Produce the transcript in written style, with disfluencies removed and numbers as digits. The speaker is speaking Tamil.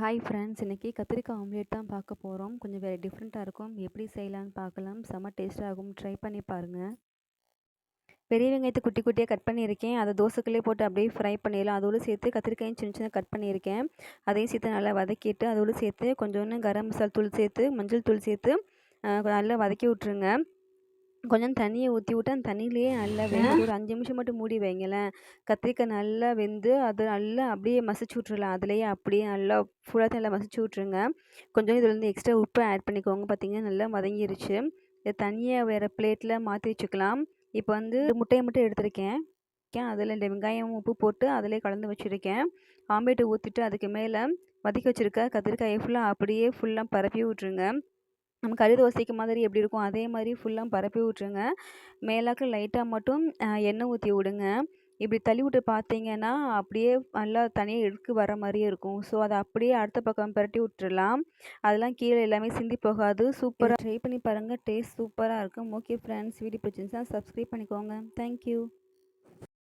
ஹாய் ஃப்ரெண்ட்ஸ், இன்னைக்கு கத்திரிக்காய் ஆம்லேட் தான் பார்க்க போகிறோம். கொஞ்சம் வேறு டிஃப்ரெண்ட்டாக இருக்கும். எப்படி செய்யலான்னு பார்க்கலாம். செம்ம டேஸ்ட்டாக இருக்கும். ட்ரை பண்ணி பாருங்கள். பெரிய வெங்காயத்தை குட்டி குட்டியாக கட் பண்ணியிருக்கேன். அதை தோசைக்கல்லே போட்டு அப்படியே ஃப்ரை பண்ணிடலாம். அதோடு சேர்த்து கத்திரிக்காயும் சின்ன சின்ன கட் பண்ணியிருக்கேன். அதையும் சேர்த்து நல்லா வதக்கிட்டு அதோடு சேர்த்து கொஞ்சோண்டு கரம் மசாலா தூள் சேர்த்து மஞ்சள் தூள் சேர்த்து நல்லா வதக்கி விட்ருங்க. கொஞ்சம் தண்ணியை ஊற்றி விட்டு அந்த தண்ணியிலேயே நல்லா வெந்து ஒரு 5 நிமிஷம் மட்டும் மூடி வைங்களேன். கத்திரிக்காய் நல்லா வெந்து அது நல்லா அப்படியே மசிச்சு விட்றலாம். அதுலேயே அப்படியே நல்லா ஃபுல்லாக நல்லா மசிச்சு விட்ருங்க. கொஞ்சம் இதுலேருந்து எக்ஸ்ட்ரா உப்பு ஆட் பண்ணிக்கோங்க. பார்த்தீங்கன்னா நல்லா வதங்கிருச்சு. இதை தனியாக வேறு பிளேட்டில் மாற்றி வச்சுக்கலாம். இப்போ வந்து முட்டையை மட்டும் எடுத்திருக்கேன். அதில் இந்த வெங்காயம் உப்பு போட்டு அதிலே கலந்து வச்சுருக்கேன். ஆம்லேட்டை ஊற்றிட்டு அதுக்கு மேலே வதக்கி வச்சுருக்க கத்திரிக்காயை ஃபுல்லாக பரப்பி விட்ருங்க. நம்ம கறி தோசைக்கு மாதிரி எப்படி இருக்கும் அதே மாதிரி ஃபுல்லாக பரப்பி விட்ருங்க. மேலாக்க லைட்டாக மட்டும் எண்ணெய் ஊற்றி விடுங்க. இப்படி தள்ளி விட்டு பார்த்தீங்கன்னா அப்படியே நல்லா தனியாக எடுக்கு வர மாதிரியே இருக்கும். ஸோ அதை அப்படியே அடுத்த பக்கம் பரட்டி விட்டுறலாம். அதெல்லாம் கீழே எல்லாமே சிந்தி போகாது. சூப்பராக ட்ரை பண்ணி பாருங்கள். டேஸ்ட் சூப்பராக இருக்கும். ஓகே ஃப்ரெண்ட்ஸ், வீடியோ பிடிச்சிருந்துச்சுன்னா சப்ஸ்கிரைப் பண்ணிக்கோங்க. தேங்க்யூ.